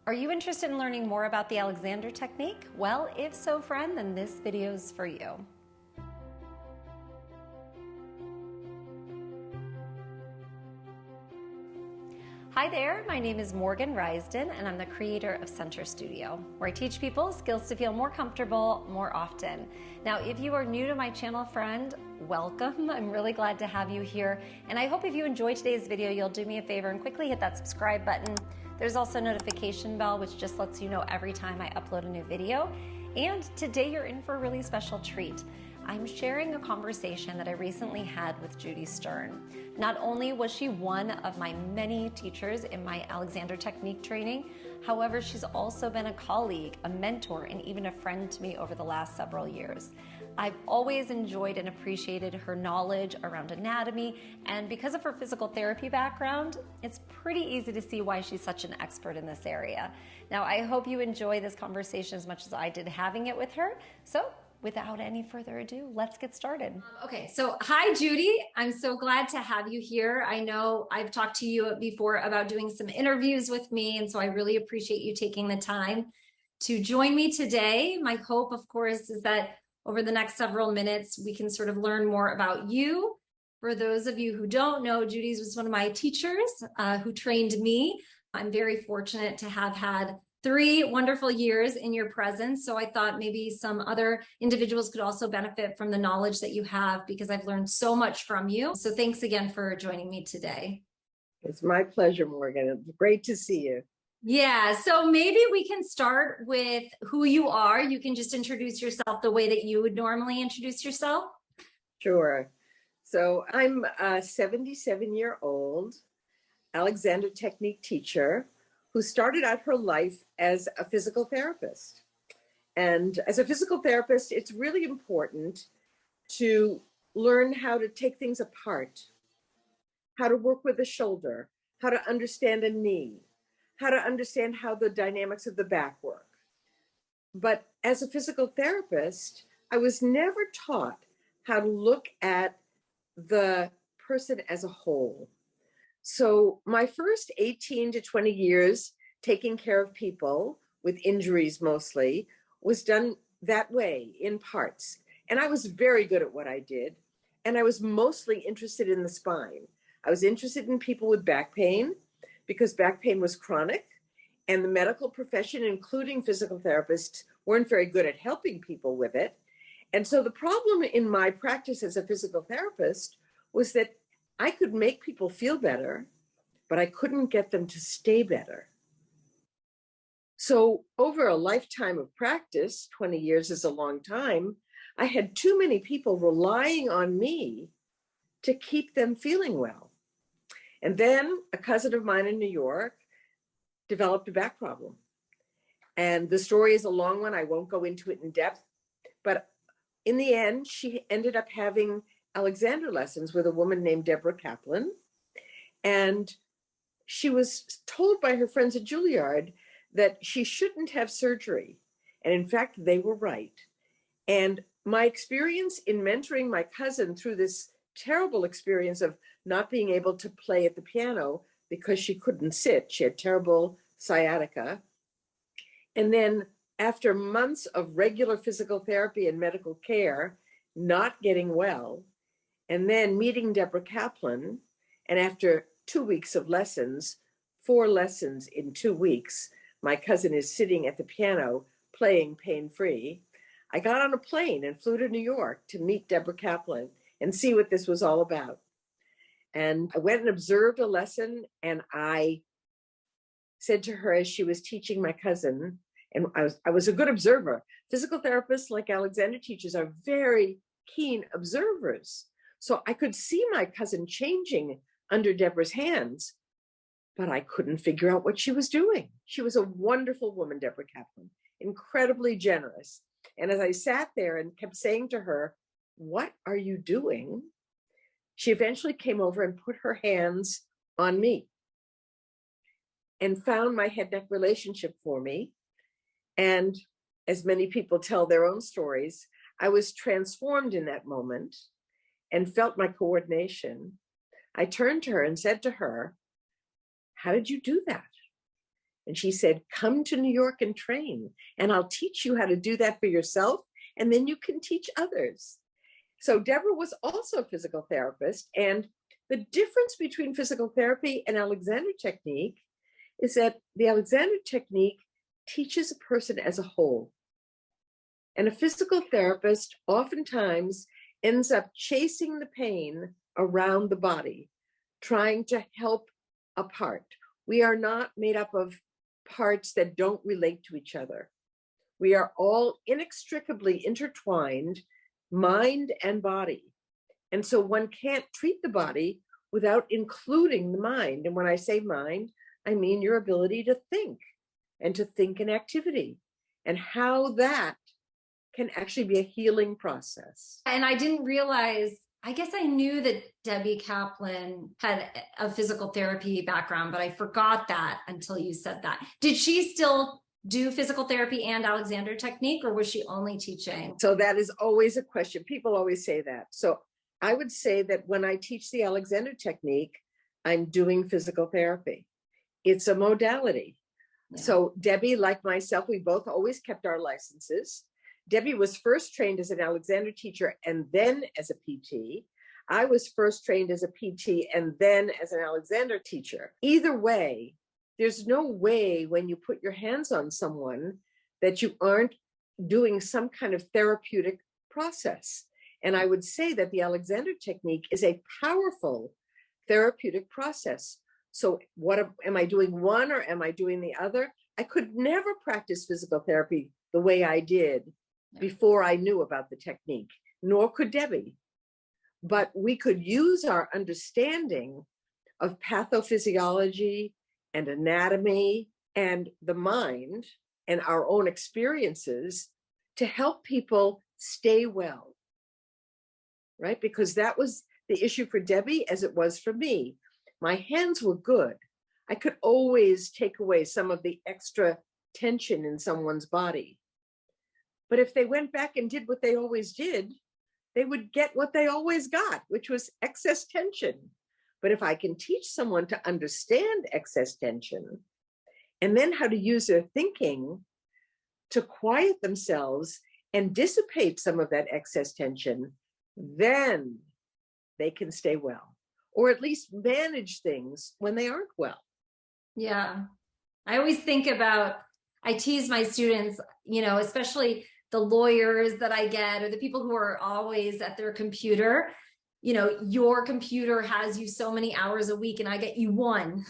Are you interested in learning more about the Alexander technique? Well, if so, friend, then this video is for you. Hi there, my name is Morgan Risden, and I'm the creator of Center Studio, where I teach people skills to feel more comfortable more often. Now, if you are new to my channel, friend, welcome. I'm really glad to have you here, and I hope if you enjoyed today's video, you'll do me a favor and quickly hit that subscribe button. There's also a notification bell, which just lets you know every time I upload a new video. And today you're in for a really special treat. I'm sharing a conversation that I recently had with Judy Stern. Not only was she one of my many teachers in my Alexander technique training, however, she's also been a colleague, a mentor, and even a friend to me over the last several years. I've always enjoyed and appreciated her knowledge around anatomy, and because of her physical therapy background, it's pretty easy to see why she's such an expert in this area. Now, I hope you enjoy this conversation as much as I did having it with her. So, without any further ado, let's get started. Okay, so hi, Judy. I'm so glad to have you here. I know I've talked to you before about doing some interviews with me, and so I really appreciate you taking the time to join me today. My hope, of course, is that over the next several minutes, we can sort of learn more about you. For those of you who don't know, Judy was one of my teachers who trained me. I'm very fortunate to have had 3 wonderful years in your presence. So I thought maybe some other individuals could also benefit from the knowledge that you have, because I've learned so much from you. So thanks again for joining me today. It's my pleasure, Morgan. It's great to see you. Yeah, so maybe we can start with who you are. You can just introduce yourself the way that you would normally introduce yourself. Sure. So I'm a 77-year-old Alexander technique teacher who started out her life as a physical therapist. And as a physical therapist, it's really important to learn how to take things apart, how to work with the shoulder, how to understand a knee, how to understand how the dynamics of the back work. But as a physical therapist, I was never taught how to look at the person as a whole. So my first 18 to 20 years taking care of people with injuries mostly was done that way in parts. And I was very good at what I did. And I was mostly interested in the spine. I was interested in people with back pain because back pain was chronic, and the medical profession, including physical therapists, weren't very good at helping people with it. And so the problem in my practice as a physical therapist was that I could make people feel better, but I couldn't get them to stay better. So over a lifetime of practice, 20 years is a long time, I had too many people relying on me to keep them feeling well. And then a cousin of mine in New York developed a back problem. And the story is a long one. I won't go into it in depth. But in the end, she ended up having Alexander lessons with a woman named Debbie Caplan. And she was told by her friends at Juilliard that she shouldn't have surgery. And in fact, they were right. And my experience in mentoring my cousin through this terrible experience of not being able to play at the piano because she couldn't sit. She had terrible sciatica. And then after months of regular physical therapy and medical care, not getting well, and then meeting Debbie Caplan, and after 2 weeks of lessons, 4 lessons in 2 weeks, my cousin is sitting at the piano playing pain-free. I got on a plane and flew to New York to meet Debbie Caplan and see what this was all about. And I went and observed a lesson, and I said to her as she was teaching my cousin, and I was a good observer. Physical therapists, like Alexander teachers, are very keen observers. So I could see my cousin changing under Deborah's hands, but I couldn't figure out what she was doing. She was a wonderful woman, Debbie Caplan, incredibly generous. And as I sat there and kept saying to her, "What are you doing?" she eventually came over and put her hands on me and found my head-neck relationship for me. And as many people tell their own stories, I was transformed in that moment and felt my coordination. I turned to her and said to her, "How did you do that?" And she said, come to New York and train, and I'll teach you how to do that for yourself, and then you can teach others. So Deborah was also a physical therapist. And the difference between physical therapy and Alexander technique is that the Alexander technique teaches a person as a whole. And a physical therapist oftentimes ends up chasing the pain around the body, trying to help a part. We are not made up of parts that don't relate to each other. We are all inextricably intertwined, mind and body. And so one can't treat the body without including the mind. And when I say mind, I mean your ability to think and to think in activity, and how that can actually be a healing process. And I didn't realize, I guess I knew that Debbie Caplan had a physical therapy background, but I forgot that until you said that. Did she still do physical therapy and Alexander technique, or was she only teaching? So that is always a question. People always say that. So I would say that when I teach the Alexander technique, I'm doing physical therapy. It's a modality. Yeah. So Debbie, like myself, we both always kept our licenses. Debbie was first trained as an Alexander teacher and then as a PT. I was first trained as a PT and then as an Alexander teacher. Either way, there's no way when you put your hands on someone that you aren't doing some kind of therapeutic process. And I would say that the Alexander technique is a powerful therapeutic process. So am I doing one or am I doing the other? I could never practice physical therapy the way I did before I knew about the technique, nor could Debbie. But we could use our understanding of pathophysiology and anatomy and the mind and our own experiences to help people stay well, right? Because that was the issue for Debbie as it was for me. My hands were good. I could always take away some of the extra tension in someone's body. But if they went back and did what they always did, they would get what they always got, which was excess tension. But if I can teach someone to understand excess tension and then how to use their thinking to quiet themselves and dissipate some of that excess tension, then they can stay well, or at least manage things when they aren't well. Yeah. I always think about, I tease my students, especially the lawyers that I get, or the people who are always at their computer. Your computer has you so many hours a week and I get you one.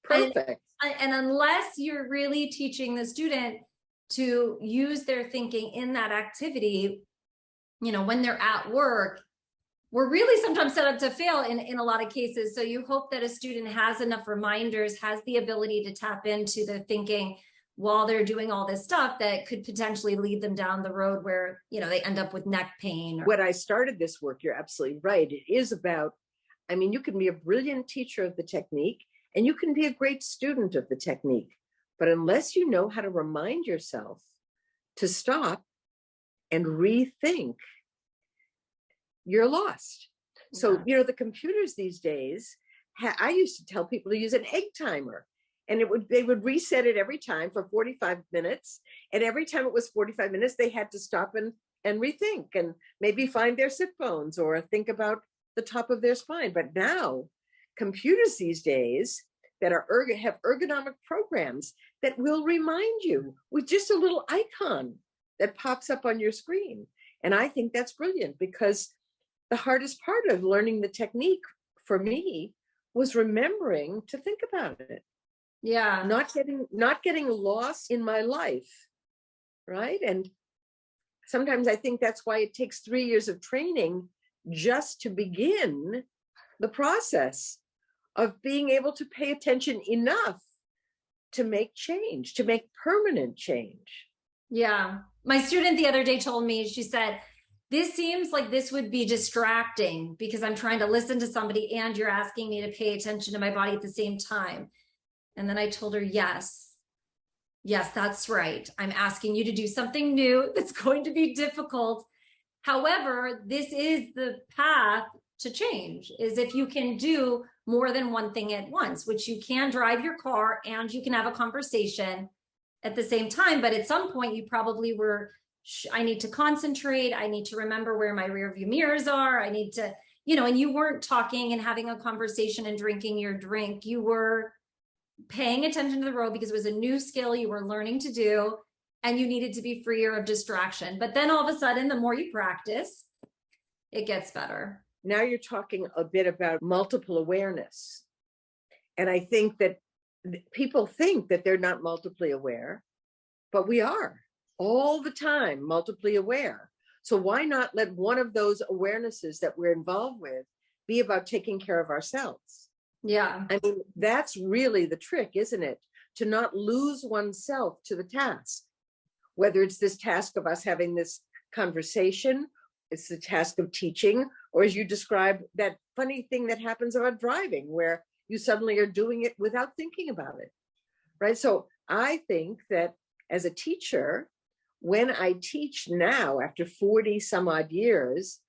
Perfect. And unless you're really teaching the student to use their thinking in that activity, when they're at work, we're really sometimes set up to fail in a lot of cases. So you hope that a student has enough reminders, has the ability to tap into the thinking while they're doing all this stuff that could potentially lead them down the road where, they end up with neck pain. When I started this work, you're absolutely right. It is about, you can be a brilliant teacher of the technique and you can be a great student of the technique. But unless you know how to remind yourself to stop and rethink, you're lost. Yeah. So, the computers these days, I used to tell people to use an egg timer. And they would reset it every time for 45 minutes. And every time it was 45 minutes, they had to stop and rethink and maybe find their sit bones or think about the top of their spine. But now, computers these days that have ergonomic programs that will remind you with just a little icon that pops up on your screen. And I think that's brilliant, because the hardest part of learning the technique for me was remembering to think about it. Yeah. Not getting lost in my life, right? And sometimes I think that's why it takes 3 years of training just to begin the process of being able to pay attention enough to make change, to make permanent change. Yeah. My student the other day told me, she said, this seems like this would be distracting because I'm trying to listen to somebody and you're asking me to pay attention to my body at the same time. And then I told her, yes, that's right. I'm asking you to do something new that's going to be difficult. However, this is the path to change, is if you can do more than one thing at once, which you can drive your car and you can have a conversation at the same time. But at some point you probably were, I need to concentrate. I need to remember where my rear view mirrors are. I need to, and you weren't talking and having a conversation and drinking your drink. You were paying attention to the road because it was a new skill you were learning to do, and you needed to be freer of distraction. But then all of a sudden, the more you practice, it gets better. Now you're talking a bit about multiple awareness. And I think that people think that they're not multiply aware, but we are all the time multiply aware. So why not let one of those awarenesses that we're involved with be about taking care of ourselves? Yeah. I mean, that's really the trick, isn't it? To not lose oneself to the task, whether it's this task of us having this conversation, it's the task of teaching, or as you described, that funny thing that happens about driving, where you suddenly are doing it without thinking about it, right? So I think that as a teacher, when I teach now, after 40 some odd years,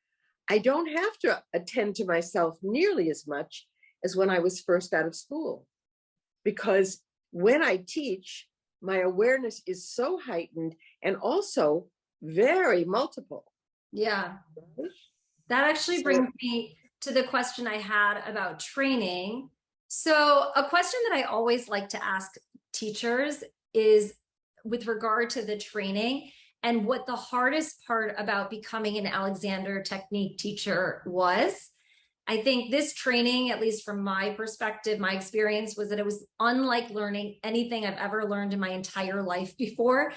I don't have to attend to myself nearly as much as when I was first out of school. Because when I teach, my awareness is so heightened and also very multiple. Yeah. That actually brings me to the question I had about training. So a question that I always like to ask teachers is with regard to the training and what the hardest part about becoming an Alexander Technique teacher was. I think this training, at least from my perspective, my experience was that it was unlike learning anything I've ever learned in my entire life before.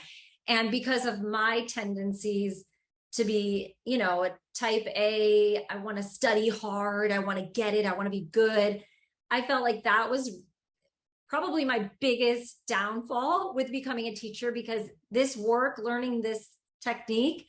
And because of my tendencies to be, a type A, I want to study hard, I want to get it, I want to be good. I felt like that was probably my biggest downfall with becoming a teacher, because this work, learning this technique,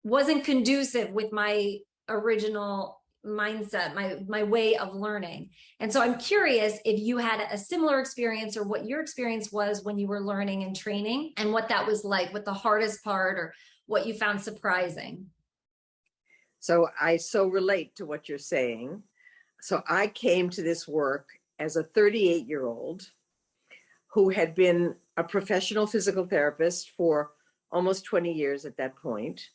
wasn't conducive with my original mindset, my way of learning. And so I'm curious if you had a similar experience, or what your experience was when you were learning and training, and what that was like, what the hardest part or what you found surprising. So I so relate to what you're saying. So I came to this work as a 38-year-old who had been a professional physical therapist for almost 20 years at that point,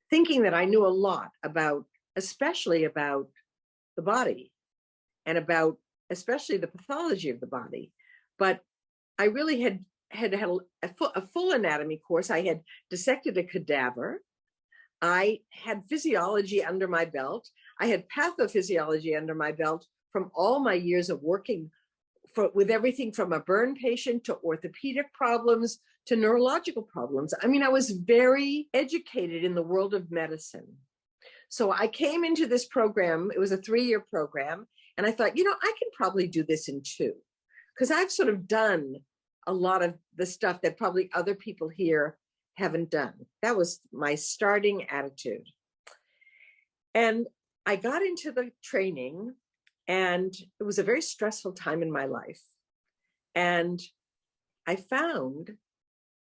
thinking that I knew a lot about, especially about the body and about especially the pathology of the body. But I really had a full anatomy course. I had dissected a cadaver. I had physiology under my belt. I had pathophysiology under my belt from all my years of working with everything from a burn patient to orthopedic problems to neurological problems. I mean, I was very educated in the world of medicine. So I came into this program. It was a 3-year program. And I thought, I can probably do this in 2, because I've sort of done a lot of the stuff that probably other people here haven't done. That was my starting attitude. And I got into the training, and it was a very stressful time in my life. And I found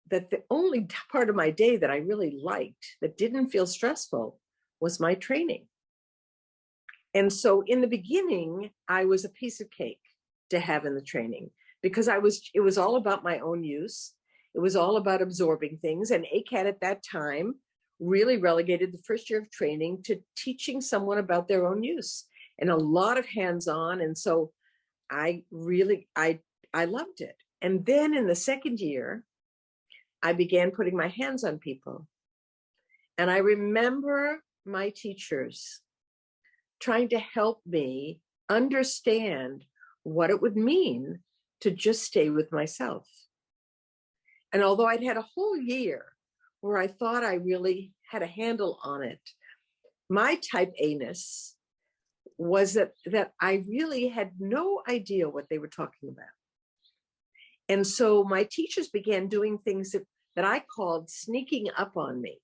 that the only part of my day that I really liked, that didn't feel stressful, was my training. And so in the beginning, I was a piece of cake to have in the training, because it was all about my own use. It was all about absorbing things. And ACAT at that time really relegated the first year of training to teaching someone about their own use, and a lot of hands-on. And so I loved it. And then in the second year, I began putting my hands on people. And I remember my teachers trying to help me understand what it would mean to just stay with myself. And although I'd had a whole year where I thought I really had a handle on it, my type A-ness was that I really had no idea what they were talking about. And so my teachers began doing things that I called sneaking up on me.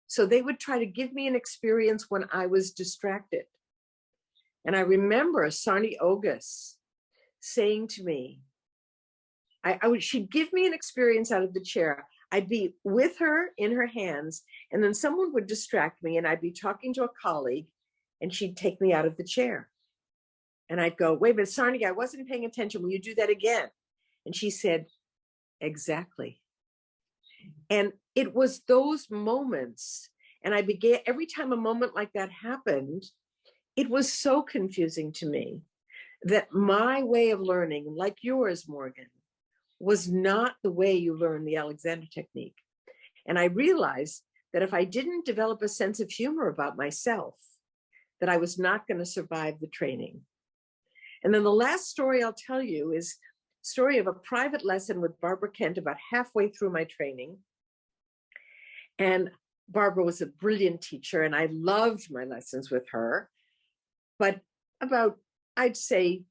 So they would try to give me an experience when I was distracted. And I remember Sarni Ogus saying to me, she'd give me an experience out of the chair. I'd be with her in her hands, and then someone would distract me, and I'd be talking to a colleague, and she'd take me out of the chair. And I'd go, wait a minute, Sarni, I wasn't paying attention. Will you do that again? And she said, exactly. And it was those moments. And I began, every time a moment like that happened, it was so confusing to me that my way of learning, like yours, Morgan, was not the way you learn the Alexander technique. And I realized that if I didn't develop a sense of humor about myself, that I was not going to survive the training. And then the last story I'll tell you is a story of a private lesson with Barbara Kent about halfway through my training. And Barbara was a brilliant teacher, and I loved my lessons with her. But about, I'd say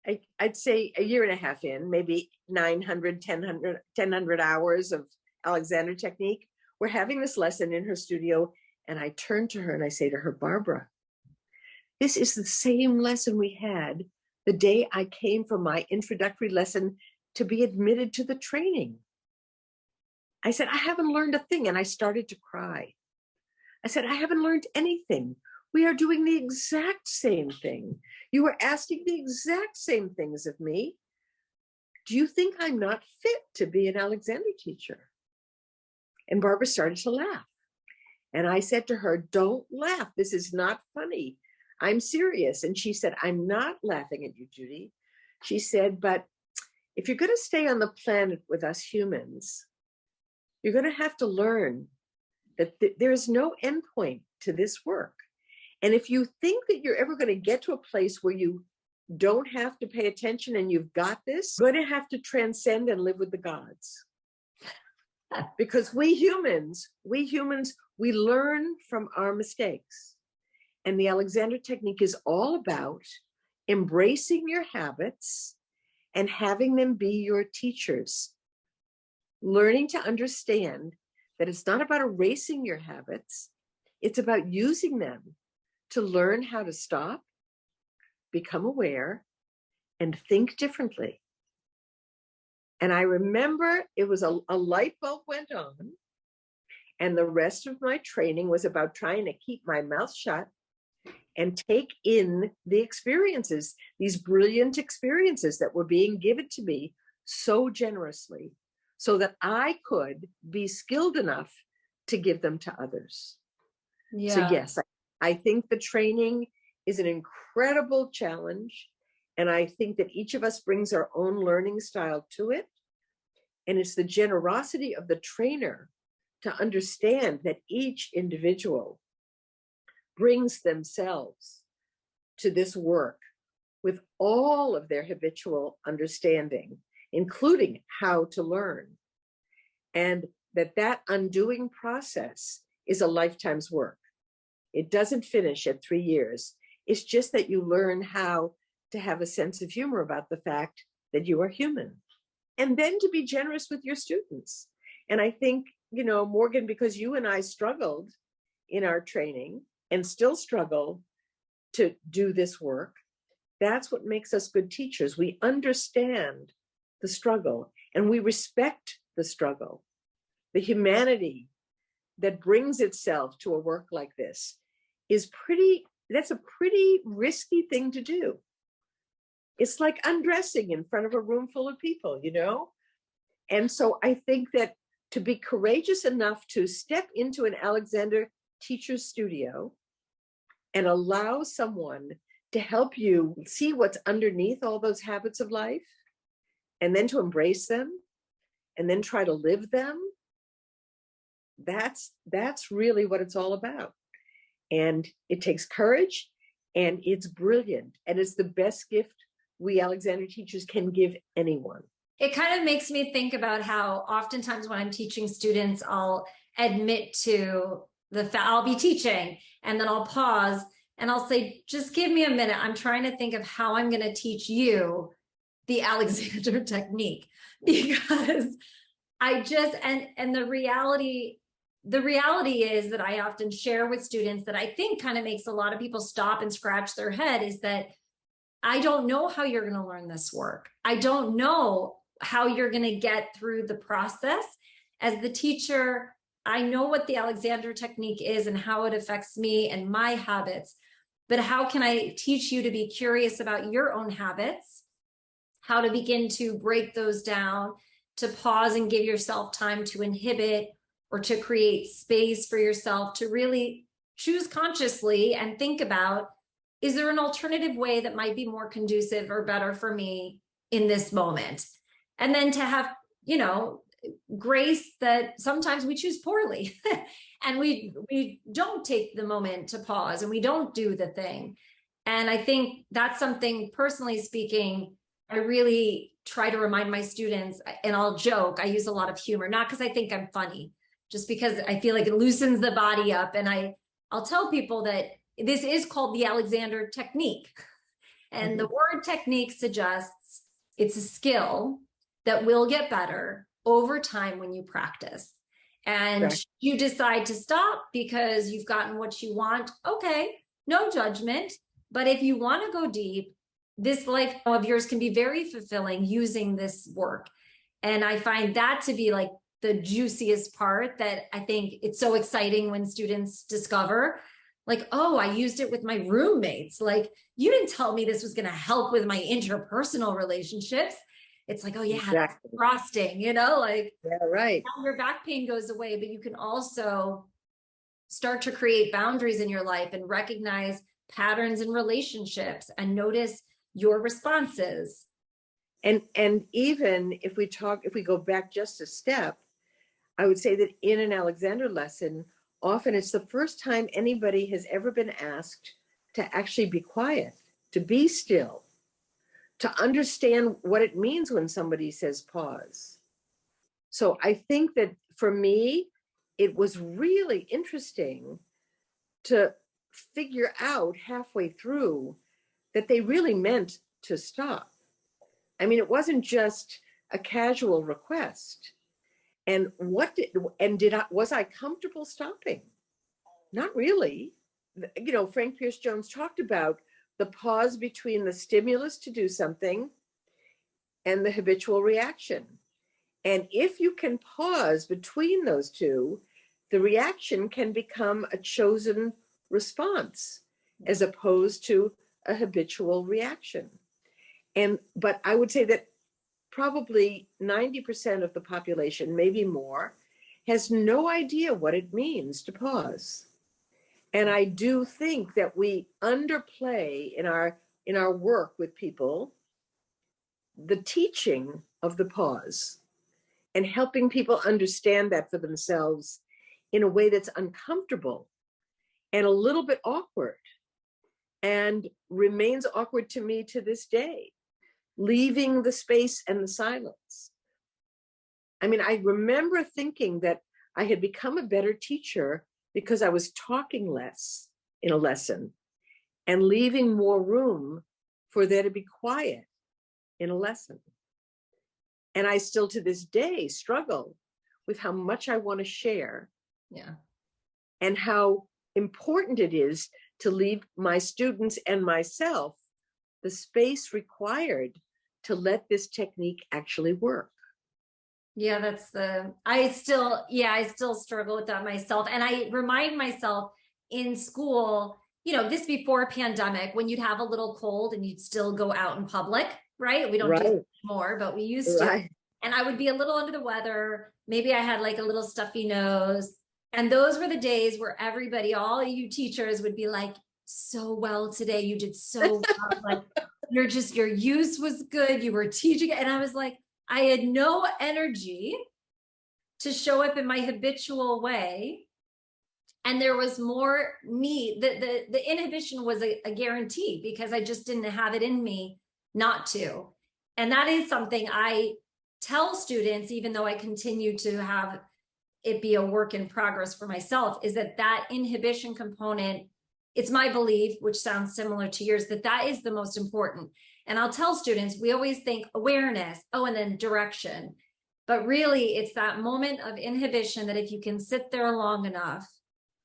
a year and a half in, maybe 1,000 hours of Alexander technique, we're having this lesson in her studio. And I turn to her and I say to her, Barbara, this is the same lesson we had the day I came for my introductory lesson to be admitted to the training. I said, I haven't learned a thing. And I started to cry. I said, I haven't learned anything. We are doing the exact same thing. You are asking the exact same things of me. Do you think I'm not fit to be an Alexander teacher? And Barbara started to laugh. And I said to her, don't laugh. This is not funny. I'm serious. And she said, I'm not laughing at you, Judy. She said, but if you're going to stay on the planet with us humans, you're going to have to learn that there is no endpoint to this work. And if you think that you're ever going to get to a place where you don't have to pay attention and you've got this, you're going to have to transcend and live with the gods. Because we humans, we learn from our mistakes. And the Alexander technique is all about embracing your habits and having them be your teachers. Learning to understand that it's not about erasing your habits, it's about using them to learn how to stop, become aware, and think differently. And I remember it was a light bulb went on, and the rest of my training was about trying to keep my mouth shut and take in the experiences, these brilliant experiences that were being given to me so generously, so that I could be skilled enough to give them to others. Yeah. So yes, I think the training is an incredible challenge. And I think that each of us brings our own learning style to it. And it's the generosity of the trainer to understand that each individual brings themselves to this work with all of their habitual understanding, including how to learn. And that undoing process is a lifetime's work. It doesn't finish at 3 years. It's just that you learn how to have a sense of humor about the fact that you are human. And then to be generous with your students. And I think, Morgan, because you and I struggled in our training and still struggle to do this work, that's what makes us good teachers. We understand the struggle and we respect the struggle, the humanity that brings itself to a work like this that's a pretty risky thing to do. It's like undressing in front of a room full of people, And so I think that to be courageous enough to step into an Alexander teacher's studio and allow someone to help you see what's underneath all those habits of life, and then to embrace them, and then try to live them, that's really what it's all about. And it takes courage, and it's brilliant, and it's the best gift we Alexander teachers can give anyone. It kind of makes me think about how oftentimes when I'm teaching students, I'll admit to I'll be teaching, and then I'll pause and I'll say, just give me a minute. I'm trying to think of how I'm going to teach you the Alexander technique, because and the reality is that I often share with students that I think kind of makes a lot of people stop and scratch their head is that I don't know how you're going to learn this work. I don't know how you're going to get through the process. As the teacher, I know what the Alexander technique is and how it affects me and my habits, but how can I teach you to be curious about your own habits, how to begin to break those down, to pause and give yourself time to inhibit or to create space for yourself to really choose consciously and think about, is there an alternative way that might be more conducive or better for me in this moment? And then to have, you know, grace that sometimes we choose poorly and we don't take the moment to pause and we don't do the thing. And I think that's something, personally speaking, I really try to remind my students, and I'll joke, I use a lot of humor, not because I think I'm funny, just because I feel like it loosens the body up. And I'll tell people that this is called the Alexander technique. And the word technique suggests it's a skill that will get better over time when you practice. And you decide to stop because you've gotten what you want, okay, no judgment. But if you want to go deep, this life of yours can be very fulfilling using this work. And I find that to be like the juiciest part, that I think it's so exciting when students discover, like, oh, I used it with my roommates. Like, you didn't tell me this was going to help with my interpersonal relationships. It's like, oh yeah, that's frosting, you know, like, right. Your back pain goes away, but you can also start to create boundaries in your life and recognize patterns in relationships and notice your responses. And even if we go back just a step, I would say that in an Alexander lesson, often it's the first time anybody has ever been asked to actually be quiet, to be still, to understand what it means when somebody says pause. So I think that for me, it was really interesting to figure out halfway through that they really meant to stop. I mean, it wasn't just a casual request. And was I comfortable stopping? Not really. You know, Frank Pierce Jones talked about the pause between the stimulus to do something and the habitual reaction. And if you can pause between those two, the reaction can become a chosen response as opposed to a habitual reaction. But I would say that probably 90% of the population, maybe more, has no idea what it means to pause. And I do think that we underplay in our work with people the teaching of the pause and helping people understand that for themselves in a way that's uncomfortable and a little bit awkward, and remains awkward to me to this day, leaving the space and the silence. I mean, I remember thinking that I had become a better teacher because I was talking less in a lesson and leaving more room for there to be quiet in a lesson. And I still to this day struggle with how much I want to share. Yeah. And how important it is to leave my students and myself the space required to let this technique actually work. Yeah, I still struggle with that myself. And I remind myself in school, you know, this before pandemic, when you'd have a little cold and you'd still go out in public, right? We don't do it anymore, but we used to. And I would be a little under the weather. Maybe I had like a little stuffy nose. And those were the days where everybody, all you teachers would be like, so well today. You did so well. Like, your use was good. You were teaching. And I was like, I had no energy to show up in my habitual way. And there was more need. The inhibition was a guarantee because I just didn't have it in me not to. And that is something I tell students, even though I continue to have it be a work in progress for myself, is that inhibition component, it's my belief, which sounds similar to yours, that is the most important. And I'll tell students, we always think awareness, and then direction. But really, it's that moment of inhibition that if you can sit there long enough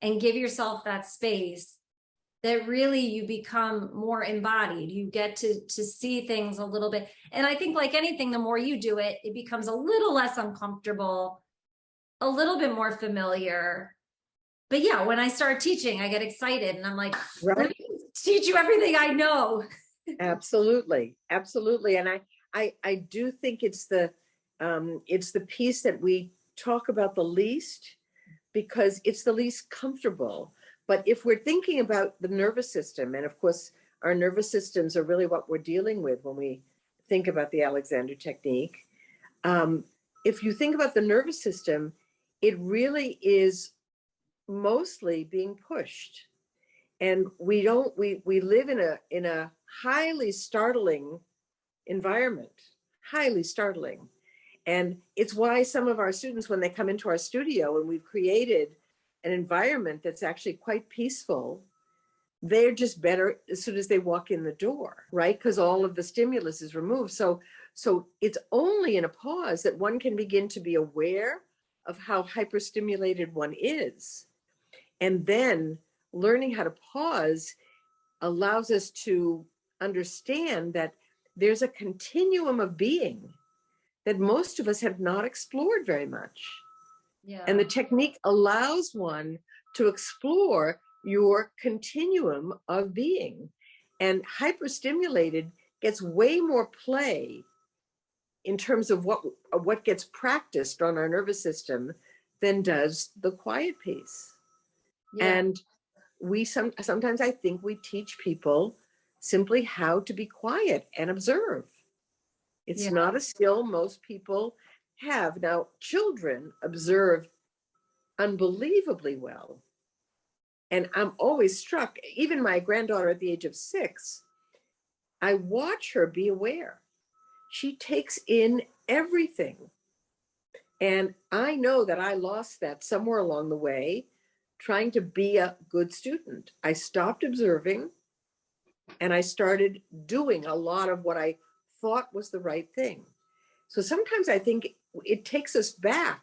and give yourself that space, that really you become more embodied. You get to see things a little bit. And I think like anything, the more you do it, it becomes a little less uncomfortable, a little bit more familiar. But yeah, when I start teaching, I get excited and I'm like, let me teach you everything I know. Absolutely. Absolutely. And I do think it's the piece that we talk about the least, because it's the least comfortable. But if we're thinking about the nervous system, and of course, our nervous systems are really what we're dealing with when we think about the Alexander technique. If you think about the nervous system, it really is mostly being pushed. And we live in a highly startling environment, highly startling. And it's why some of our students, when they come into our studio and we've created an environment that's actually quite peaceful, they're just better as soon as they walk in the door, right? Because all of the stimulus is removed. So it's only in a pause that one can begin to be aware of how hyperstimulated one is. And then learning how to pause allows us to understand that there's a continuum of being that most of us have not explored very much. Yeah. And the technique allows one to explore your continuum of being. And hyperstimulated gets way more play in terms of what gets practiced on our nervous system than does the quiet piece. Yeah. And sometimes I think we teach people simply how to be quiet and observe. It's not a skill most people have. Now, children observe unbelievably well. And I'm always struck, even my granddaughter at the age of 6, I watch her be aware. She takes in everything. And I know that I lost that somewhere along the way, trying to be a good student. I stopped observing and I started doing a lot of what I thought was the right thing. So sometimes I think it takes us back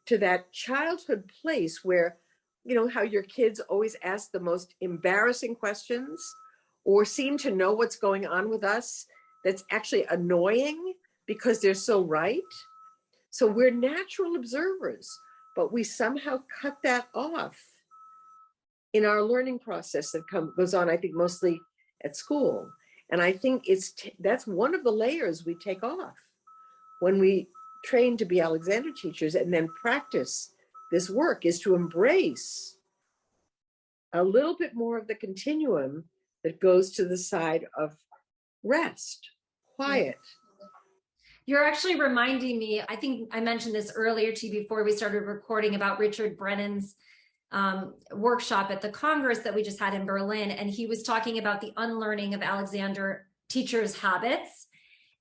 to that childhood place where, you know, how your kids always ask the most embarrassing questions or seem to know what's going on with us that's actually annoying because they're so right. So we're natural observers, but we somehow cut that off in our learning process that goes on, I think, mostly at school. And I think that's one of the layers we take off when we train to be Alexander teachers and then practice this work, is to embrace a little bit more of the continuum that goes to the side of rest, quiet. You're actually reminding me, I think I mentioned this earlier to you before we started recording, about Richard Brennan's workshop at the Congress that we just had in Berlin. And he was talking about the unlearning of Alexander teachers' habits.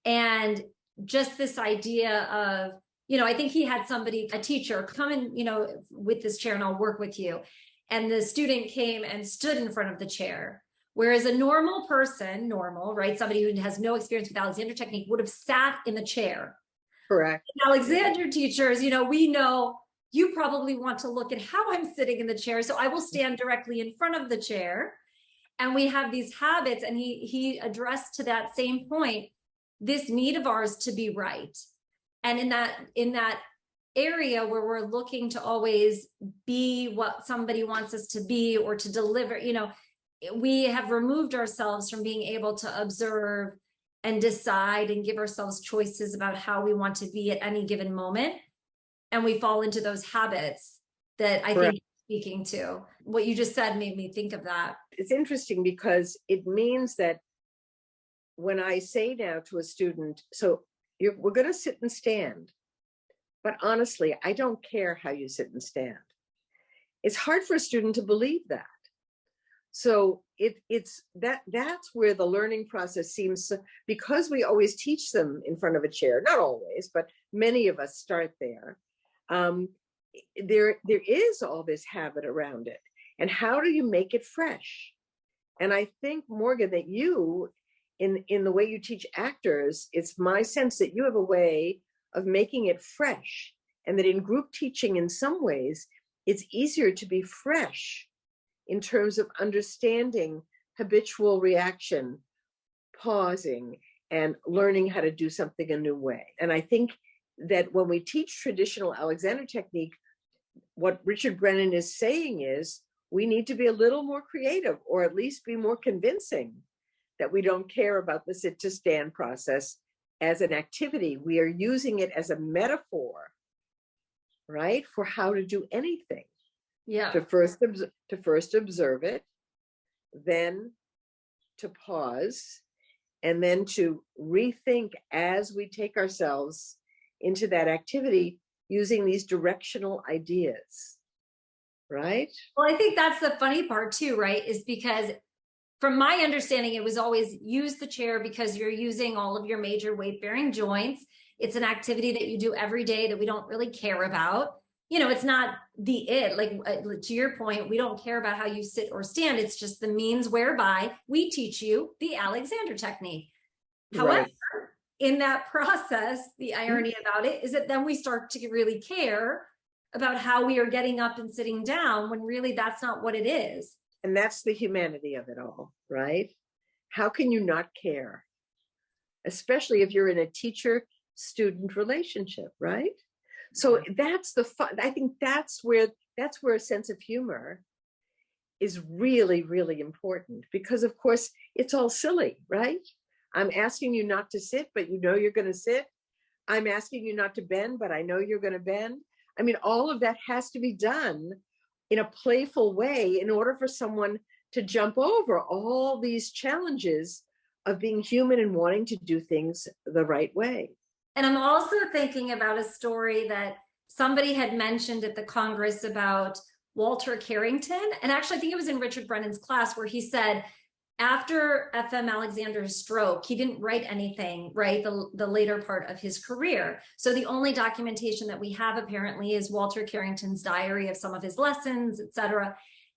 And just this idea of, you know, I think he had somebody, a teacher, come in, you know, with this chair and I'll work with you. And the student came and stood in front of the chair. Whereas a normal person, right, somebody who has no experience with Alexander technique would have sat in the chair. Correct. And Alexander teachers, you know, we know you probably want to look at how I'm sitting in the chair. So I will stand directly in front of the chair. And we have these habits. And he addressed to that same point, this need of ours to be right. And in that area where we're looking to always be what somebody wants us to be or to deliver, you know, we have removed ourselves from being able to observe and decide and give ourselves choices about how we want to be at any given moment. And we fall into those habits that I think speaking to. What you just said made me think of that. It's interesting because it means that when I say now to a student, so we're going to sit and stand, but honestly, I don't care how you sit and stand. It's hard for a student to believe that. So that's where the learning process seems, because we always teach them in front of a chair, not always, but many of us start there. There is all this habit around it. And how do you make it fresh? And I think, Morgan, that you, in the way you teach actors, it's my sense that you have a way of making it fresh, and that in group teaching, in some ways, it's easier to be fresh in terms of understanding habitual reaction, pausing, and learning how to do something a new way. And I think that when we teach traditional Alexander technique, what Richard Brennan is saying is, we need to be a little more creative, or at least be more convincing that we don't care about the sit to stand process as an activity. We are using it as a metaphor, right, for how to do anything. Yeah. To first observe it, then to pause, and then to rethink as we take ourselves into that activity using these directional ideas, right? Well, I think that's the funny part too, right? Is because from my understanding, it was always use the chair because you're using all of your major weight-bearing joints. It's an activity that you do every day that we don't really care about. You know, it's not like to your point, we don't care about how you sit or stand. It's just the means whereby we teach you the Alexander technique. However, Right. in that process, the irony about it is that then we start to really care about how we are getting up and sitting down, when really that's not what it is. And that's the humanity of it all, right? How can you not care? Especially if you're in a teacher-student relationship, right? So that's the fun. I think that's where a sense of humor is really, really important, because of course it's all silly, right? I'm asking you not to sit, but you know you're going to sit. I'm asking you not to bend, but I know you're going to bend. I mean, all of that has to be done in a playful way in order for someone to jump over all these challenges of being human and wanting to do things the right way. And I'm also thinking about a story that somebody had mentioned at the Congress about Walter Carrington. And actually, I think it was in Richard Brennan's class, where he said, after FM Alexander's stroke, he didn't write anything, right? The later part of his career. So the only documentation that we have apparently is Walter Carrington's diary of some of his lessons, etc.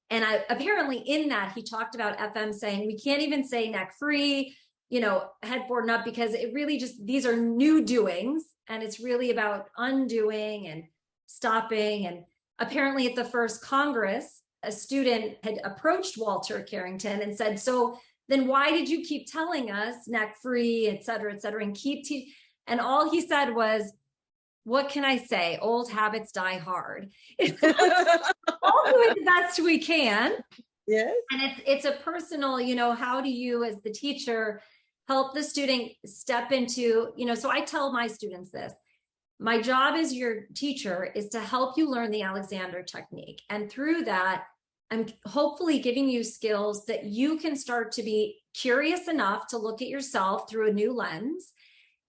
And apparently in that, he talked about FM saying, we can't even say neck free, you know, headboard up, because it really just, these are new doings. And it's really about undoing and stopping. And apparently at the first Congress, a student had approached Walter Carrington and said, so then why did you keep telling us neck free, et cetera, and and all he said was, what can I say? Old habits die hard. It's all doing the best we can. Yes. And it's a personal, you know, how do you as the teacher help the student step into, you know, so I tell my students this. My job as your teacher is to help you learn the Alexander technique. And through that, I'm hopefully giving you skills that you can start to be curious enough to look at yourself through a new lens,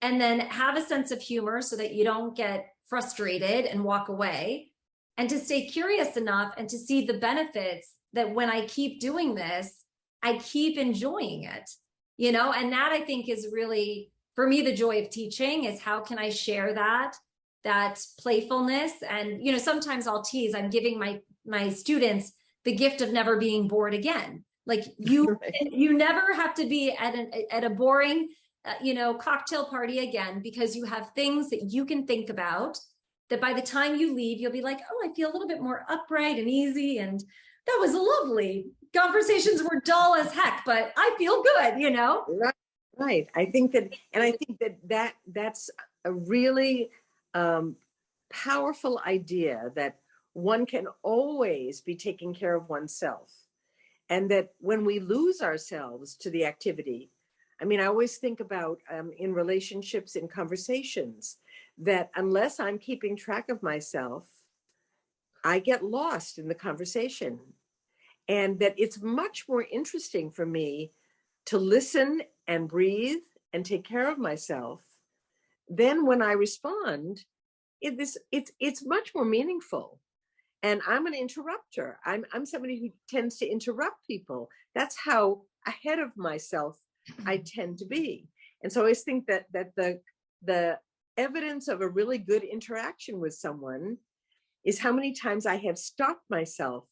and then have a sense of humor so that you don't get frustrated and walk away, and to stay curious enough and to see the benefits that when I keep doing this, I keep enjoying it, you know. And that, I think, is really, for me, the joy of teaching is how can I share that playfulness. And, you know, sometimes I'll tease, I'm giving my students the gift of never being bored again. Like you never have to be at a boring, you know, cocktail party again, because you have things that you can think about that by the time you leave, you'll be like, oh, I feel a little bit more upright and easy. And that was lovely. Conversations were dull as heck, but I feel good, you know? Right. I think that's a really powerful idea, that one can always be taking care of oneself. And that when we lose ourselves to the activity, I mean, I always think about in relationships, in conversations, that unless I'm keeping track of myself, I get lost in the conversation. And that it's much more interesting for me to listen and breathe and take care of myself. Then when I respond, it's much more meaningful. And I'm an interrupter. I'm somebody who tends to interrupt people. That's how ahead of myself I tend to be. And so I always think that the evidence of a really good interaction with someone is how many times I have stopped myself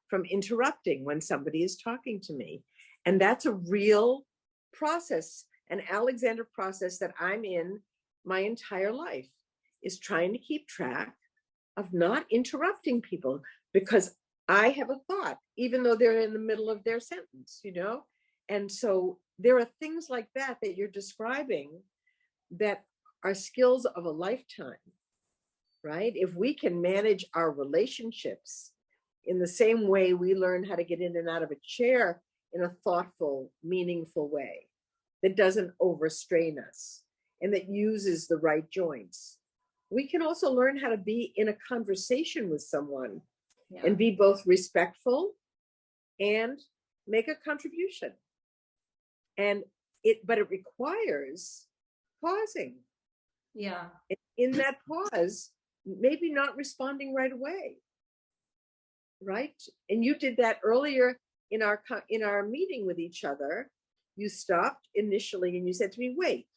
from interrupting when somebody is talking to me. And that's a real process, an Alexander process that I'm in my entire life, is trying to keep track of not interrupting people because I have a thought, even though they're in the middle of their sentence, you know? And so there are things like that you're describing that are skills of a lifetime, right? If we can manage our relationships In the same way, we learn how to get in and out of a chair in a thoughtful, meaningful way that doesn't overstrain us and that uses the right joints. We can also learn how to be in a conversation with someone and be both respectful and make a contribution. But it requires pausing. Yeah. In that pause, maybe not responding right away. Right? And you did that earlier in our meeting with each other. You stopped initially and you said to me, wait,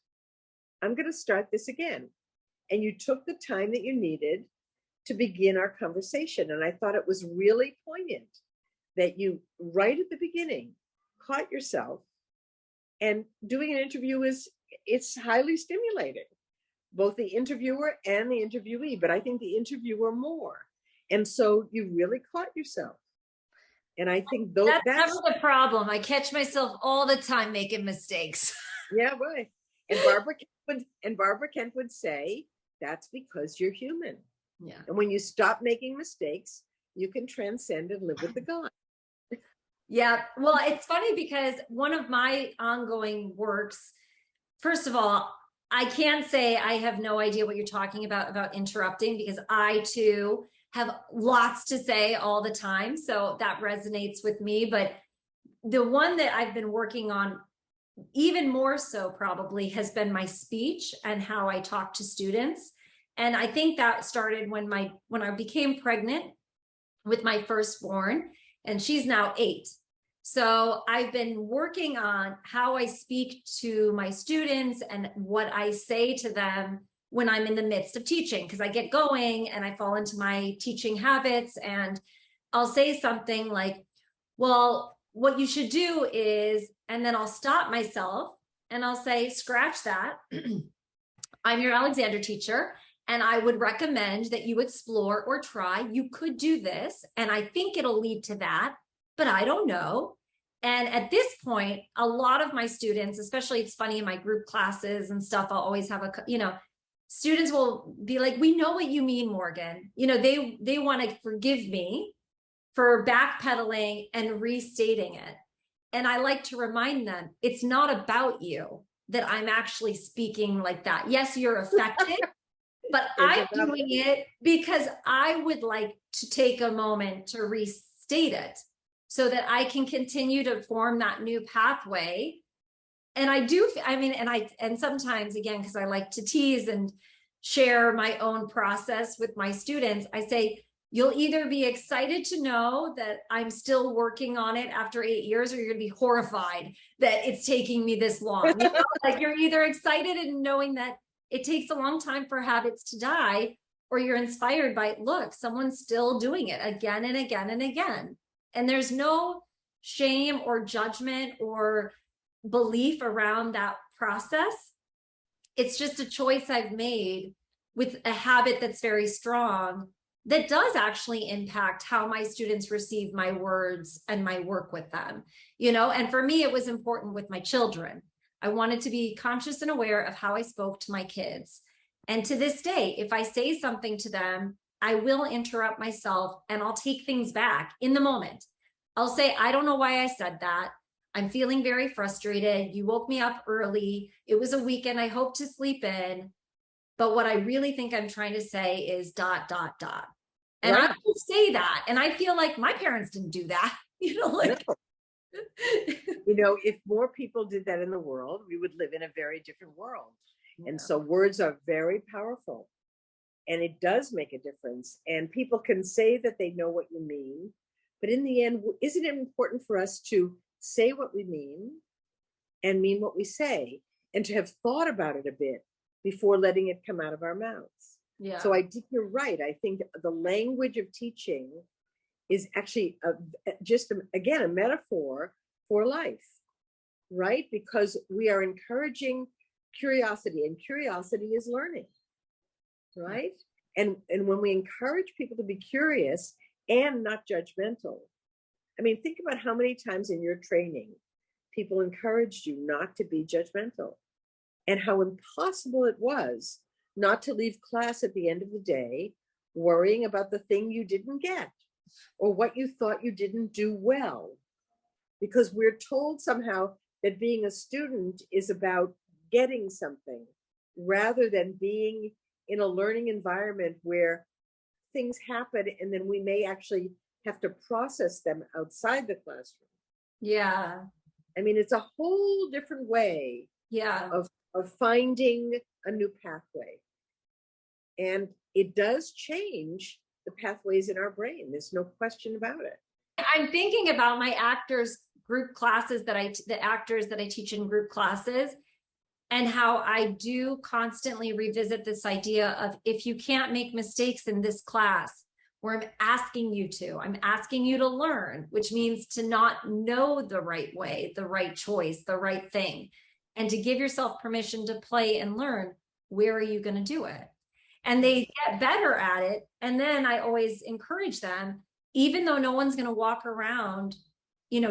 I'm going to start this again. And you took the time that you needed to begin our conversation. And I thought it was really poignant that you, right at the beginning, caught yourself. And doing an interview it's highly stimulating, both the interviewer and the interviewee, but I think the interviewer more. And so you really caught yourself. And I think that's never the problem. I catch myself all the time making mistakes. Yeah, right. And Barbara Kent would say, that's because you're human. Yeah. And when you stop making mistakes, you can transcend and live with the God. Yeah. Well, it's funny because one of my ongoing works, first of all, I can't say I have no idea what you're talking about interrupting, because I too have lots to say all the time. So that resonates with me. But the one that I've been working on even more so probably has been my speech and how I talk to students. And I think that started when I became pregnant with my firstborn, and she's now 8. So I've been working on how I speak to my students and what I say to them when I'm in the midst of teaching, because I get going and I fall into my teaching habits, and I'll say something like, well, what you should do is, and then I'll stop myself and I'll say, scratch that. I'm your Alexander teacher, and I would recommend that you explore or try. You could do this, and I think it'll lead to that, but I don't know. And at this point, a lot of my students, especially, it's funny in my group classes and stuff, I'll always have students will be like, we know what you mean, Morgan. They want to forgive me for backpedaling and restating it. And I like to remind them, it's not about you that I'm actually speaking like that. Yes, you're affected, but I'm doing it because I would like to take a moment to restate it so that I can continue to form that new pathway. And and sometimes, again, because I like to tease and share my own process with my students, I say, you'll either be excited to know that I'm still working on it after 8 years, or you're going to be horrified that it's taking me this long. Like, you're either excited and knowing that it takes a long time for habits to die, or you're inspired by, look, someone's still doing it again and again and again. And there's no shame or judgment or belief around that process. It's just a choice I've made with a habit that's very strong, that does actually impact how my students receive my words and my work with them. And for me, it was important with my children. I wanted to be conscious and aware of how I spoke to my kids. And to this day, if I say something to them, I will interrupt myself and I'll take things back in the moment. I'll say, I don't know why I said that. I'm feeling very frustrated. You woke me up early. It was a weekend. I hope to sleep in. But what I really think I'm trying to say is ... And right. I will say that. And I feel like my parents didn't do that. No. If more people did that in the world, we would live in a very different world. Yeah. And so words are very powerful. And it does make a difference. And people can say that they know what you mean. But in the end, isn't it important for us to say what we mean and mean what we say, and to have thought about it a bit before letting it come out of our mouths? Yeah. So I think you're right. I think the language of teaching is actually a metaphor for life, right? Because we are encouraging curiosity, and curiosity is learning, right? And when we encourage people to be curious and not judgmental, think about how many times in your training people encouraged you not to be judgmental, and how impossible it was not to leave class at the end of the day worrying about the thing you didn't get. or what you thought you didn't do well, because we're told somehow that being a student is about getting something rather than being in a learning environment where things happen and then we may actually have to process them outside the classroom. Yeah. I mean, it's a whole different way of finding a new pathway. And it does change the pathways in our brain. There's no question about it. I'm thinking about my actors group classes the actors that I teach in group classes, and how I do constantly revisit this idea of, if you can't make mistakes in this class where I'm asking you to learn, which means to not know the right way, the right choice, the right thing, and to give yourself permission to play and learn, where are you going to do it? And they get better at it. And then I always encourage them, even though no one's going to walk around,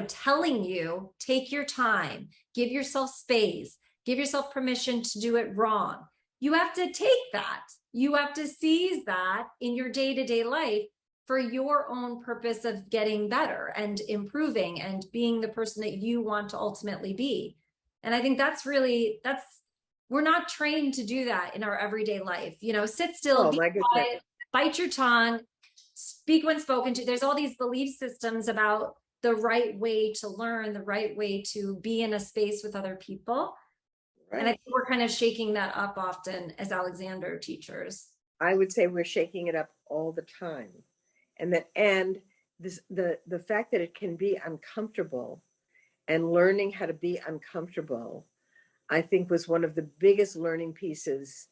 telling you, take your time, give yourself space, give yourself permission to do it wrong. You have to take that. You have to seize that in your day-to-day life for your own purpose of getting better and improving and being the person that you want to ultimately be. And I think we're not trained to do that in our everyday life. Sit still, be quiet, bite your tongue, speak when spoken to. There's all these belief systems about the right way to learn, the right way to be in a space with other people. Right. And I think we're kind of shaking that up often as Alexander teachers. I would say we're shaking it up all the time. And the fact that it can be uncomfortable, and learning how to be uncomfortable, I think was one of the biggest learning pieces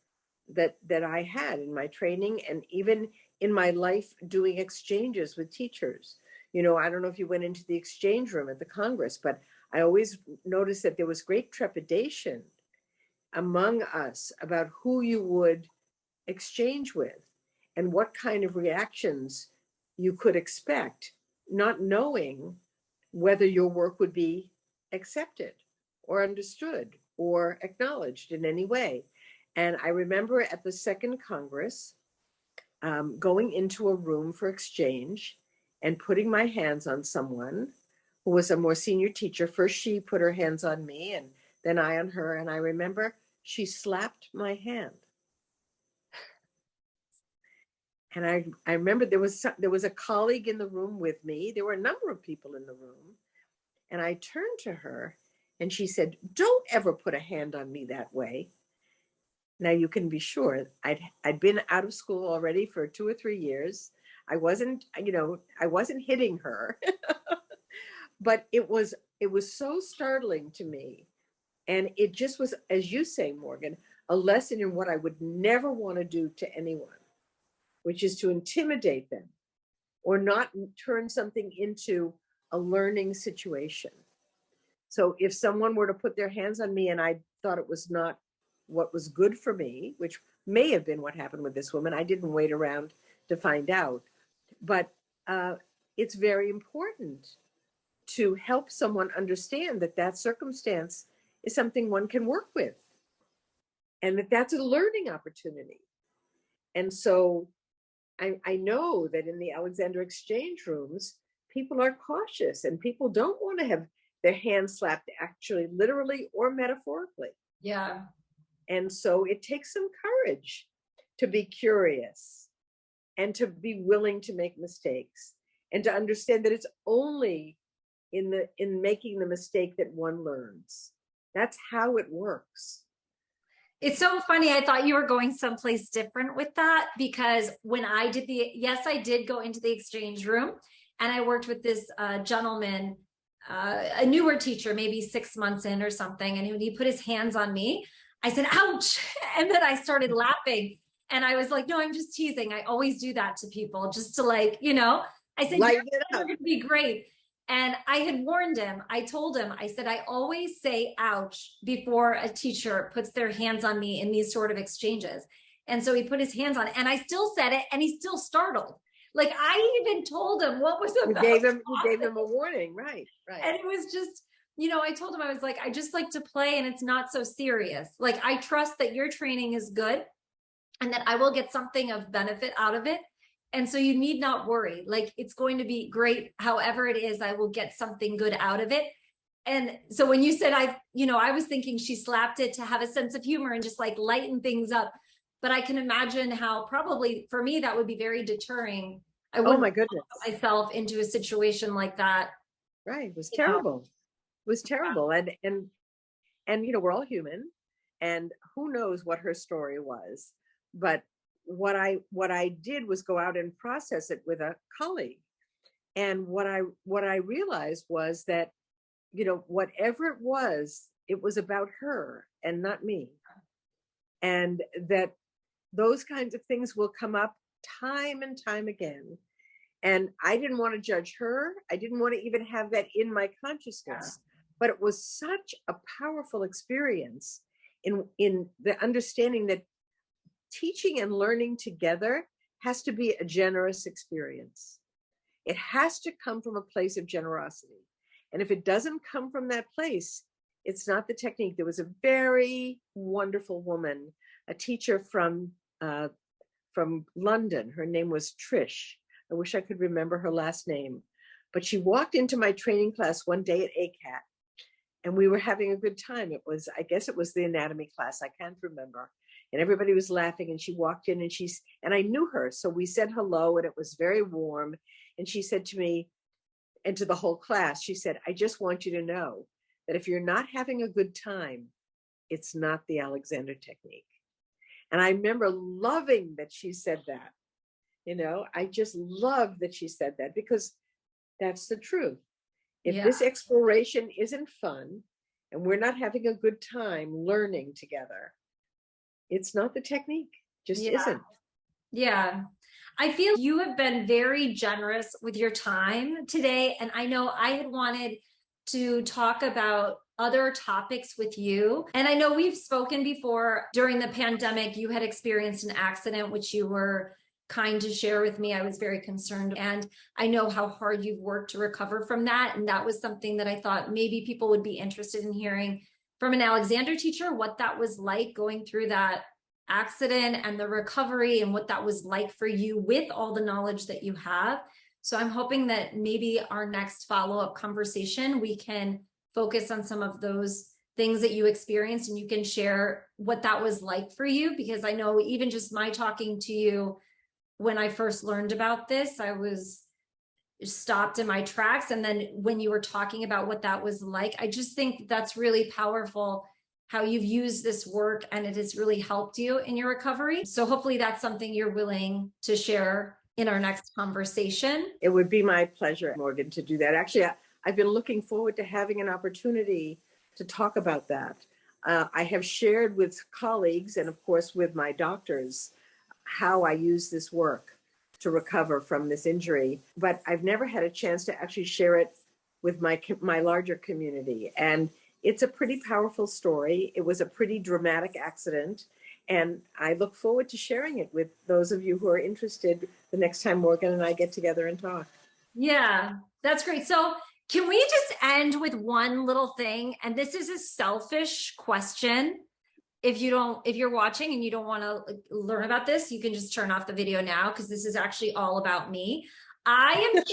that I had in my training, and even in my life doing exchanges with teachers. I don't know if you went into the exchange room at the Congress, but I always noticed that there was great trepidation among us about who you would exchange with and what kind of reactions you could expect, not knowing whether your work would be accepted or understood or acknowledged in any way. And I remember at the second Congress, going into a room for exchange and putting my hands on someone who was a more senior teacher. First, she put her hands on me and then I on her. And I remember she slapped my hand. And I remember there was a colleague in the room with me. There were a number of people in the room. And I turned to her and she said, "Don't ever put a hand on me that way." Now you can be sure I'd been out of school already for 2 or 3 years. I wasn't hitting her, but it was so startling to me. And it just was, as you say, Morgan, a lesson in what I would never want to do to anyone, which is to intimidate them or not turn something into a learning situation. So if someone were to put their hands on me and I thought it was not what was good for me, which may have been what happened with this woman, I didn't wait around to find out. But it's very important to help someone understand that circumstance is something one can work with and that's a learning opportunity. And so I know that in the Alexander exchange rooms, people are cautious and people don't want to have their hands slapped, actually, literally or metaphorically. Yeah. And so it takes some courage to be curious and to be willing to make mistakes and to understand that it's only in making the mistake that one learns. That's how it works. It's so funny. I thought you were going someplace different with that, because when I did go into the exchange room and I worked with this gentleman, a newer teacher, maybe 6 months in or something. And when he put his hands on me, I said, "Ouch." And then I started laughing and I was like, "No, I'm just teasing. I always do that to people just to I said, "You're going to be great." And I had warned him. I told him, I said, "I always say ouch before a teacher puts their hands on me in these sort of exchanges." And so he put his hands on it and I still said it and he's still startled. Like I even told him what was about. You gave him a warning. Right. And it was just, I told him, I was like, "I just like to play and it's not so serious. Like, I trust that your training is good and that I will get something of benefit out of it. And so you need not worry. Like, it's going to be great. However it is, I will get something good out of it. And so when you said, I was thinking she slapped it to have a sense of humor and just like lighten things up. But I can imagine how probably for me, that would be very deterring. I Oh wouldn't my goodness. put myself into a situation like that. Right. It was You know? terrible. It was terrible. And we're all human, and who knows what her story was. But what I did was go out and process it with a colleague. And what I realized was that, whatever it was about her and not me. And that those kinds of things will come up time and time again. And I didn't want to judge her. I didn't want to even have that in my consciousness. But it was such a powerful experience in the understanding that teaching and learning together has to be a generous experience. It has to come from a place of generosity. And if it doesn't come from that place, it's not the technique. There was a very wonderful woman, a teacher from London. Her name was Trish. I wish I could remember her last name. But she walked into my training class one day at ACAT, and we were having a good time. I guess it was the anatomy class. I can't remember. And everybody was laughing, and she walked in, and I knew her. So we said hello, and it was very warm. And she said to me, and to the whole class, she said, I just want you to know that if you're not having a good time, it's not the Alexander technique. And I remember loving that she said that. I just love that she said that, because that's the truth. If this exploration isn't fun and we're not having a good time learning together, it's not the technique. Just isn't. Yeah. I feel you have been very generous with your time today. And I know I had wanted to talk about other topics with you. And I know we've spoken before. During the pandemic, you had experienced an accident, which you were kind to share with me. I was very concerned. And I know how hard you've worked to recover from that. And that was something that I thought maybe people would be interested in hearing from an Alexander teacher, what that was like going through that accident and the recovery, and what that was like for you with all the knowledge that you have. So I'm hoping that maybe our next follow-up conversation, we can focus on some of those things that you experienced, and you can share what that was like for you. Because I know even just my talking to you, when I first learned about this, I was stopped in my tracks. And then when you were talking about what that was like, I just think that's really powerful, how you've used this work and it has really helped you in your recovery. So hopefully that's something you're willing to share in our next conversation. It would be my pleasure, Morgan, to do that. Actually, I've been looking forward to having an opportunity to talk about that. I have shared with colleagues and, of course, with my doctors how I use this work to recover from this injury, but I've never had a chance to actually share it with my larger community. And it's a pretty powerful story. It was a pretty dramatic accident, and I look forward to sharing it with those of you who are interested the next time Morgan and I get together and talk. Yeah, that's great. So can we just end with one little thing? And this is a selfish question. If you're watching and you don't want to learn about this, you can just turn off the video now, because this is actually all about me. I am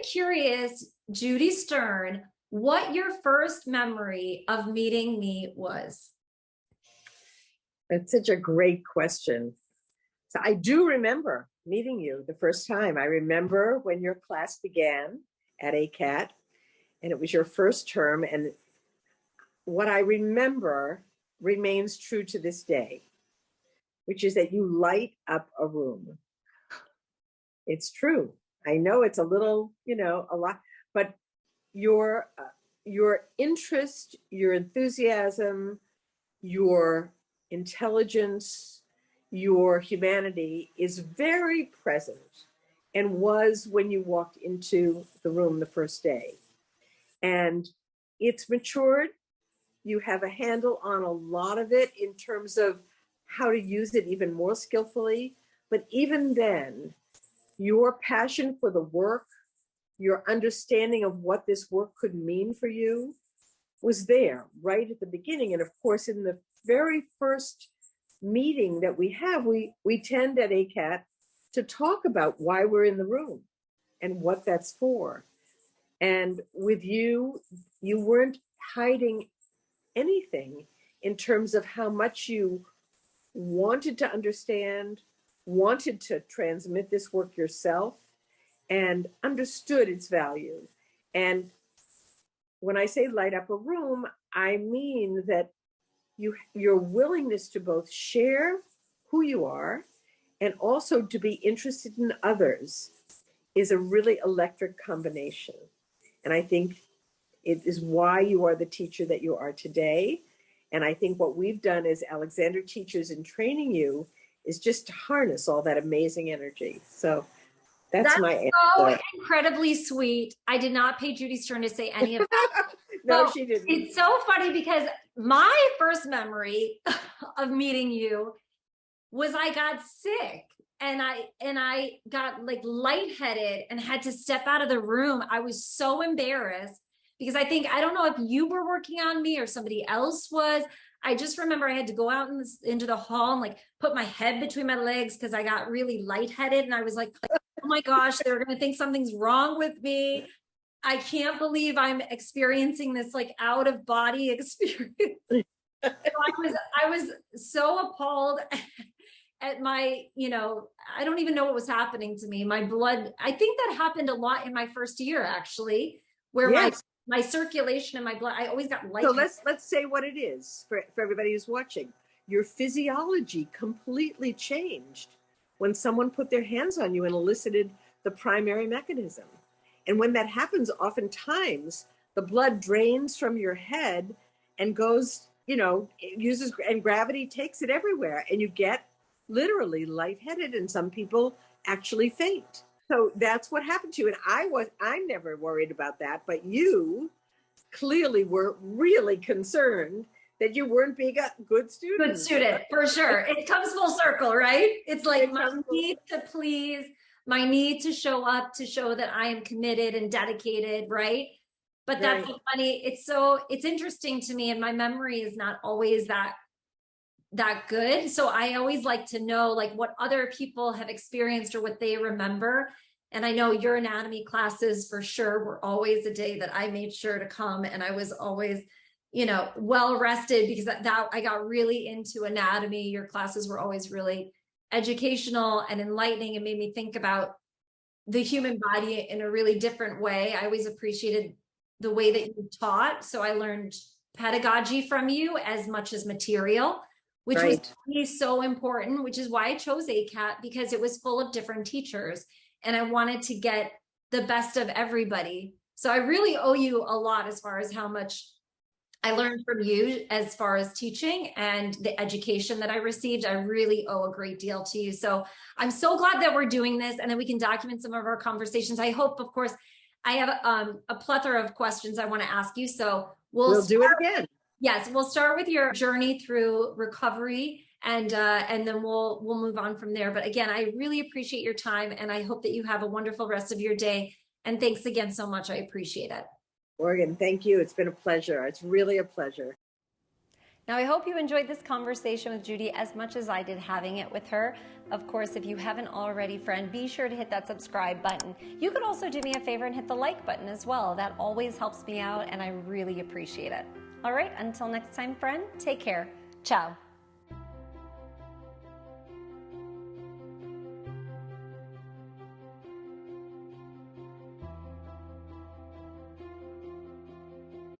curious, Judy Stern, what your first memory of meeting me was. That's such a great question. So I do remember meeting you the first time. I remember when your class began at ACAT, and it was your first term. And what I remember remains true to this day, which is that you light up a room. It's true. I know it's a little, a lot, but your interest, your enthusiasm, your intelligence, your humanity is very present, and was when you walked into the room the first day. And it's matured. You have a handle on a lot of it in terms of how to use it even more skillfully. But even then, your passion for the work, your understanding of what this work could mean for you was there right at the beginning. And of course, in the very first meeting that we have, we tend at ACAT to talk about why we're in the room and what that's for. And with you, you weren't hiding anything in terms of how much you wanted to understand, wanted to transmit this work yourself, and understood its value. And when I say light up a room, I mean that your willingness to both share who you are and also to be interested in others is a really electric combination. And I think it is why you are the teacher that you are today. And I think what we've done as Alexander teachers in training you is just to harness all that amazing energy. So that's my so answer. incredibly sweet. I did not pay Judy Stern to say any of that. No, So she didn't. it's so funny because my first memory of meeting you was I got sick and I got like lightheaded and had to step out of the room. I was so embarrassed because I don't know if you were working on me or somebody else was. I just remember I had to go out into the hall and like put my head between my legs because I got really lightheaded. And I was like, oh my gosh, they're going to think something's wrong with me. I can't believe I'm experiencing this like out of body experience. So I was so appalled at my, I don't even know what was happening to me. My blood, I think that happened a lot in my first year, actually, where Yes. my circulation and my blood, I always got light. So let's say what it is for everybody who's watching. Your physiology completely changed when someone put their hands on you and elicited the primary mechanism. And when that happens, oftentimes the blood drains from your head and goes, and gravity takes it everywhere. And you get literally lightheaded, and some people actually faint. So that's what happened to you. And I'm never worried about that, but you clearly were really concerned that you weren't being a good student. Good student, for sure. It comes full circle, right? It's like my need to please, my need to show up, to show that I am committed and dedicated, right? But that's so funny. It's interesting to me, and my memory is not always that good. So I always like to know like what other people have experienced or what they remember. And I know your anatomy classes for sure were always a day that I made sure to come, and I was always, well rested because that I got really into anatomy. Your classes were always really educational and enlightening and made me think about the human body in a really different way. I always appreciated the way that you taught. So I learned pedagogy from you as much as material, which was really so important, which is why I chose ACAT, because it was full of different teachers and I wanted to get the best of everybody. So I really owe you a lot as far as how much I learned from you as far as teaching and the education that I received. I really owe a great deal to you. So I'm so glad that we're doing this and that we can document some of our conversations. I hope, of course, I have a plethora of questions I want to ask you. So we'll do it again. Yes, we'll start with your journey through recovery and then we'll move on from there. But again, I really appreciate your time and I hope that you have a wonderful rest of your day. And thanks again so much. I appreciate it. Morgan, thank you. It's been a pleasure. It's really a pleasure. Now, I hope you enjoyed this conversation with Judy as much as I did having it with her. Of course, if you haven't already, friend, be sure to hit that subscribe button. You could also do me a favor and hit the like button as well. That always helps me out and I really appreciate it. All right, until next time, friend, take care. Ciao.